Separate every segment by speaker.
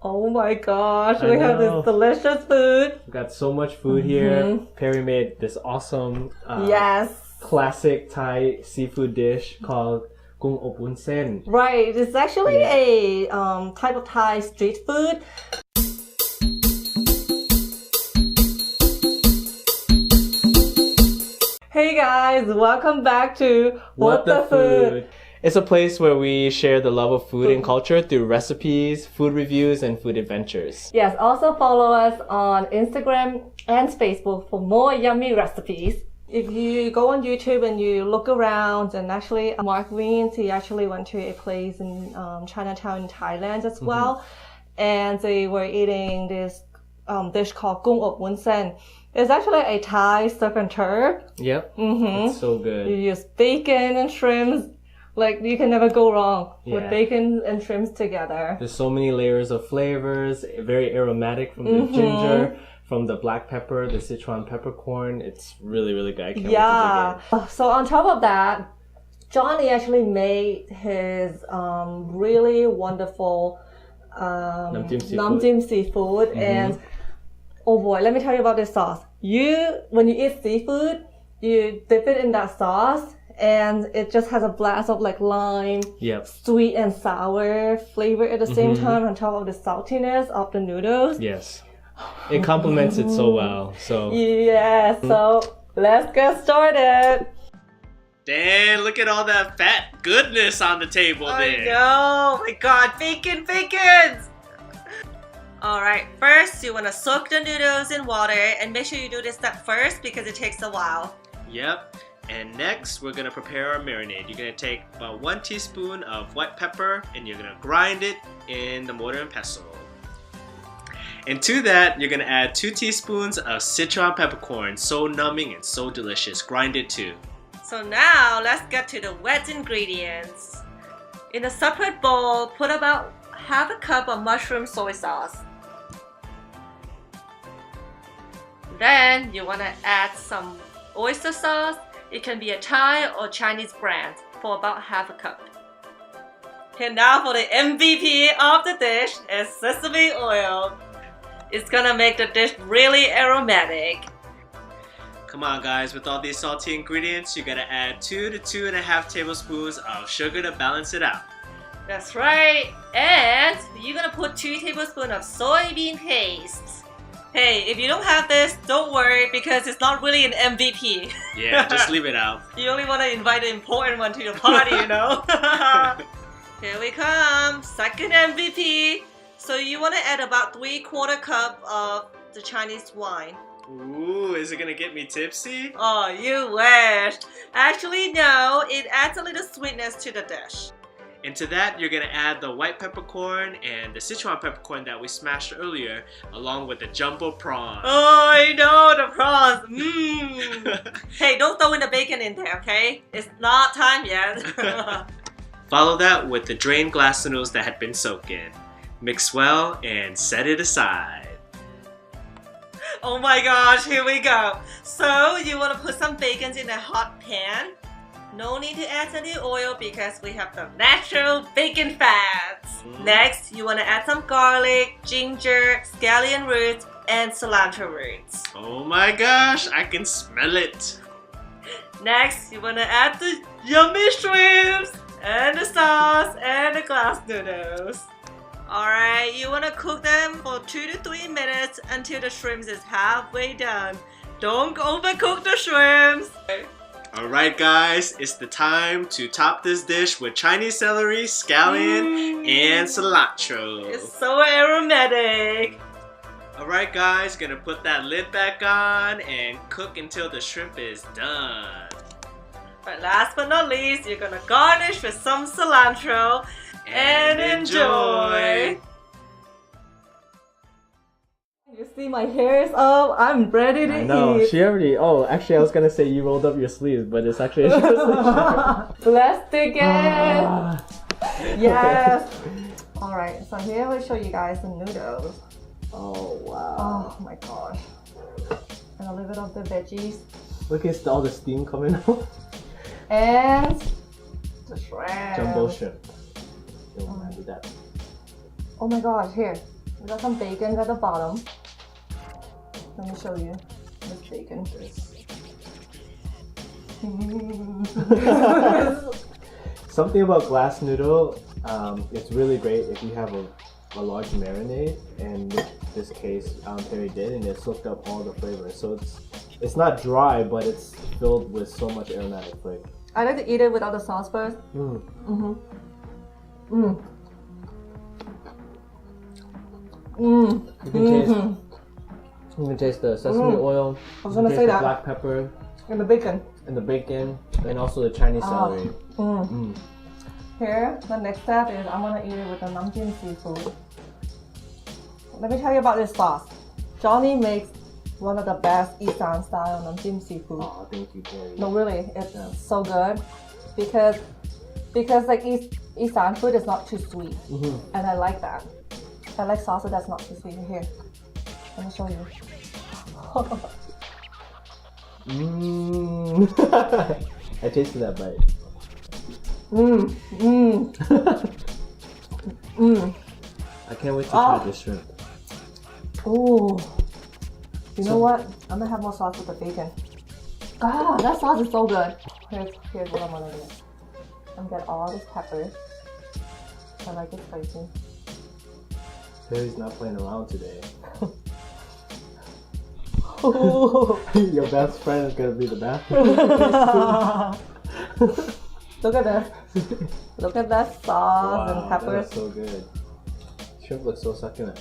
Speaker 1: Oh my gosh,
Speaker 2: I
Speaker 1: we have
Speaker 2: know.
Speaker 1: this delicious food.
Speaker 2: We've got so much food here. Perry made this awesome
Speaker 1: Yes.
Speaker 2: classic Thai seafood dish called Goong Ob Woon Sen.
Speaker 1: Right, it's actually a type of Thai street food. Hey guys, welcome back to What the Food.
Speaker 2: It's a place where we share the love of food and culture through recipes, food reviews, and food adventures.
Speaker 1: Yes, also follow us on Instagram and Facebook for more yummy recipes. If you go on YouTube and you look around, and actually Mark Wiens, he actually went to a place in Chinatown in Thailand as well, and they were eating this dish called Goong Ob Woon Sen. It's actually a Thai surf and turf.
Speaker 2: Yep. It's so good.
Speaker 1: You use bacon and shrimps. Like, you can never go wrong with
Speaker 2: Yeah.
Speaker 1: bacon and shrimps together.
Speaker 2: There's so many layers of flavors, very aromatic from the ginger, from the black pepper, the Sichuan peppercorn. It's really, really good. I can't wait to dig in.
Speaker 1: So on top of that, Johnny actually made his really wonderful
Speaker 2: Nam
Speaker 1: Nam seafood. And oh boy, let me tell you about this sauce. When you eat seafood, you dip it in that sauce, and it just has a blast of like lime, sweet and sour flavor at the same time, on top of the saltiness of the noodles.
Speaker 2: Yes. It complements it so well. So
Speaker 1: Yeah, so let's get started.
Speaker 3: Damn, look at all that fat goodness on the table there.
Speaker 4: I know, oh my god, bacons! Alright, first you want to soak the noodles in water, and make sure you do this step first because it takes a while.
Speaker 3: Yep. And next, we're gonna prepare our marinade. You're gonna take about 1 teaspoon of white pepper and you're gonna grind it in the mortar and pestle. And to that, you're gonna add 2 teaspoons of Sichuan peppercorns. So numbing and so delicious. Grind it too.
Speaker 4: So now, let's get to the wet ingredients. In a separate bowl, put about half a cup of mushroom soy sauce. Then, you want to add some oyster sauce. It can be a Thai or Chinese brand, for about half a cup. And now for the MVP of the dish is sesame oil. It's gonna make the dish really aromatic.
Speaker 3: Come on guys, with all these salty ingredients, you gotta add 2 to 2.5 tablespoons of sugar to balance it out.
Speaker 4: That's right. And you're gonna put 2 tablespoons of soybean paste. Hey, if you don't have this, don't worry because it's not really an MVP.
Speaker 3: Yeah, just leave it out.
Speaker 4: You only want to invite the important one to your party, you know? Here we come, second MVP. So you want to add about 3/4 cup of the Chinese wine.
Speaker 3: Ooh, is it gonna get me tipsy?
Speaker 4: Oh, you wish. Actually, no, it adds a little sweetness to the dish.
Speaker 3: And to that, you're gonna add the white peppercorn and the Sichuan peppercorn that we smashed earlier, along with the jumbo prawn.
Speaker 4: Oh, I know, the prawns. Mmm. Hey, don't throw in the bacon in there, okay? It's not time yet.
Speaker 3: Follow that with the drained glass noodles that had been soaked in. Mix well and set it aside.
Speaker 4: Oh my gosh, here we go. So, you want to put some bacon in a hot pan. No need to add any oil because we have the natural bacon fats. Next, you want to add some garlic, ginger, scallion roots, and cilantro roots.
Speaker 3: Oh my gosh, I can smell it.
Speaker 4: Next, you want to add the yummy shrimps, and the sauce, and the glass noodles. Alright, you want to cook them for 2 to 3 minutes until the shrimps is halfway done. Don't overcook the shrimps.
Speaker 3: Alright guys, it's the time to top this dish with Chinese celery, scallion, and cilantro.
Speaker 4: It's so aromatic.
Speaker 3: Alright guys, gonna put that lid back on and cook until the shrimp is done.
Speaker 4: But last but not least, you're gonna garnish with some cilantro and enjoy.
Speaker 1: You see my hair is up. I'm ready to
Speaker 2: I know,
Speaker 1: eat.
Speaker 2: she already, actually I was gonna say you rolled up your sleeves, but it's actually just like
Speaker 1: Let's dig in. Yes. Alright, so here we'll show you guys the noodles.
Speaker 2: Oh wow.
Speaker 1: Oh my gosh. And a little bit of the veggies.
Speaker 2: Look at all the steam coming out.
Speaker 1: And the shrimp.
Speaker 2: Jumbo shrimp. Don't mind with that.
Speaker 1: Oh my gosh, here. We got some bacon at the bottom. Let me show you this bacon.
Speaker 2: Something about glass noodle, it's really great if you have a large marinade, and in this case, Perry did, and it soaked up all the flavors. So it's not dry, but it's filled with so much aromatic flavor.
Speaker 1: I like to eat it without the sauce first. You
Speaker 2: can taste the sesame oil.
Speaker 1: I was gonna say
Speaker 2: the
Speaker 1: that.
Speaker 2: black pepper
Speaker 1: And the bacon.
Speaker 2: and also the Chinese celery.
Speaker 1: Here, the next step is I'm gonna eat it with the namjin seafood. Let me tell you about this sauce. Johnny makes one of the best Isan style namjin seafood.
Speaker 2: Oh, thank you, Perry.
Speaker 1: No, really, it's so good because like Isan food is not too sweet, and I like that. I like salsa that's not too sweet. Here, let me show you.
Speaker 2: I tasted that bite. I can't wait to try this shrimp.
Speaker 1: Ooh. You know what? I'm gonna have more sauce with the bacon. Ah, that sauce is so good. Here's what I'm gonna do. I'm gonna get all this pepper. I like it spicy.
Speaker 2: Perry's not playing around today.
Speaker 1: Ooh.
Speaker 2: Your best friend is gonna be the best.
Speaker 1: Look at this. Look at that sauce and peppers.
Speaker 2: That's so good. Shrimp looks so succulent.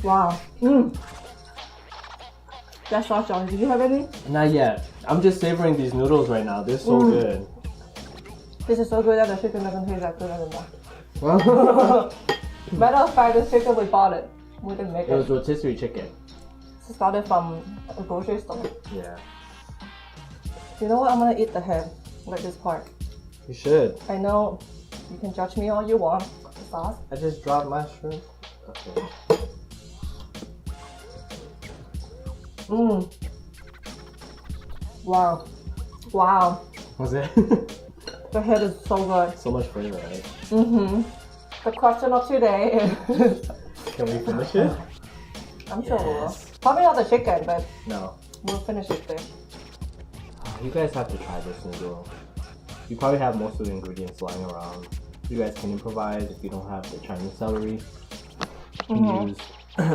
Speaker 1: Wow. That sauce, Johnny. Did you have any?
Speaker 2: Not yet. I'm just savoring these noodles right now. They're so good.
Speaker 1: This is so good that the chicken doesn't taste that good anymore. Matter of fact, this chicken we bought it. We didn't make
Speaker 2: It was
Speaker 1: it.
Speaker 2: rotisserie chicken.
Speaker 1: It started from a grocery store.
Speaker 2: Yeah.
Speaker 1: You know what? I'm gonna eat the head, like this part.
Speaker 2: You should.
Speaker 1: I know you can judge me all you want. The sauce.
Speaker 2: I just dropped my shrimp. Okay.
Speaker 1: Wow. Wow.
Speaker 2: Was it?
Speaker 1: The head is so good.
Speaker 2: So much flavor, right?
Speaker 1: The question of today is
Speaker 2: Can we finish it?
Speaker 1: I'm sure we will.
Speaker 2: Yes.
Speaker 1: Probably not the chicken, but
Speaker 2: No.
Speaker 1: we'll finish it there.
Speaker 2: You guys have to try this noodle. You probably have most of the ingredients lying around. You guys can improvise if you don't have the Chinese celery. You can use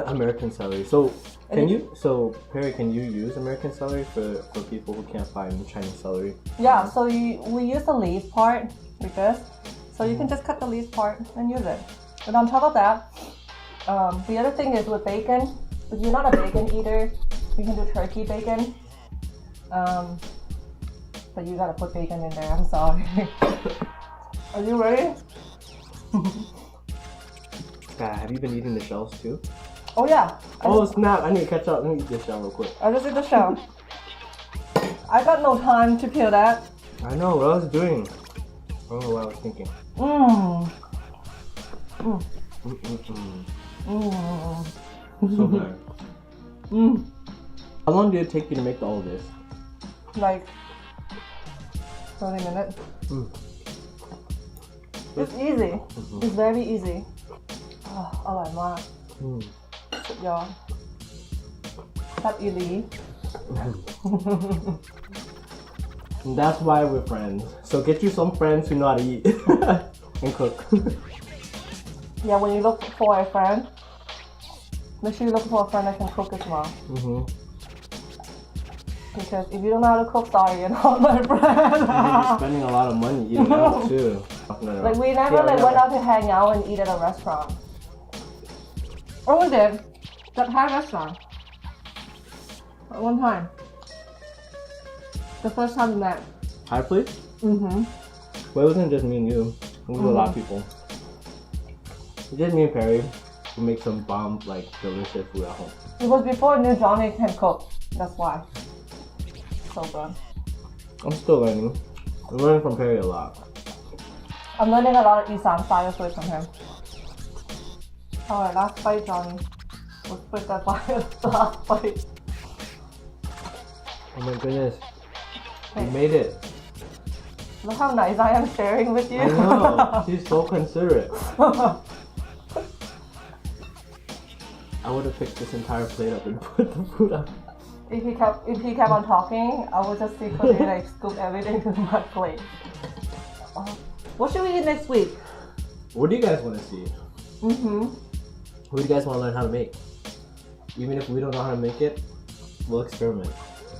Speaker 2: American celery. So Perry, can you use American celery for people who can't find Chinese celery?
Speaker 1: Yeah, so we use the leaves part like this. So you can just cut the leaves part and use it. And on top of that, the other thing is with bacon, if you're not a bacon eater, you can do turkey bacon. But you gotta put bacon in there, I'm sorry. Are you ready?
Speaker 2: Have you been eating the shells too?
Speaker 1: Oh yeah.
Speaker 2: Oh snap, I need to catch up. Let me eat this shell real quick.
Speaker 1: I just eat the shell. I got no time to peel that.
Speaker 2: I know what I was doing. I don't know what I was thinking. So good. How long did it take you to make all of this?
Speaker 1: Like 30 minutes. It's easy. It's very easy. อร่อยมากสุดยอดแซ่บอีหลี
Speaker 2: That's why we're friends. So get you some friends who know how to eat and cook.
Speaker 1: Yeah, when you look for a friend, make sure you look for a friend that can cook as well. Because if you don't know how to cook, sorry, you're not my friend.
Speaker 2: You're spending a lot of money eating out too.
Speaker 1: Like we never went out to hang out and eat at a restaurant. Or we did. That Thai restaurant. At one time. The first time we met.
Speaker 2: Thai place? Well, it wasn't just me and you. It was a lot of people. It just me and Perry who make some bomb, like, delicious food at home.
Speaker 1: It was before I knew Johnny can cook. That's why. So good.
Speaker 2: I'm still learning. I'm learning from Perry a lot.
Speaker 1: I'm learning a lot of Isan style food from him. Alright, last bite, Johnny. Let's put that fire last bite.
Speaker 2: Oh my goodness. You made it.
Speaker 1: Look how nice I am sharing with you.
Speaker 2: I know. She's so considerate. I would have picked this entire plate up and put the food up.
Speaker 1: If he kept on talking, I would just secretly like scoop everything to my plate. What should we eat next week?
Speaker 2: What do you guys want to see?
Speaker 1: Mm-hmm.
Speaker 2: Who do you guys want to learn how to make? Even if we don't know how to make it, we'll experiment.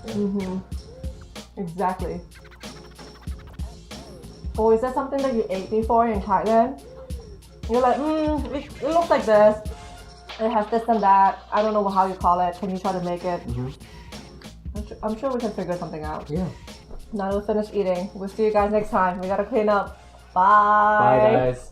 Speaker 2: Yeah.
Speaker 1: Mm-hmm. Exactly. Or is that something that you ate before in Thailand? You're like, it looks like this. It has this and that. I don't know how you call it. Can you try to make it?
Speaker 2: Mm-hmm.
Speaker 1: I'm sure we can figure something out.
Speaker 2: Yeah.
Speaker 1: Now we'll finish eating. We'll see you guys next time. We gotta clean up.
Speaker 2: Bye, guys.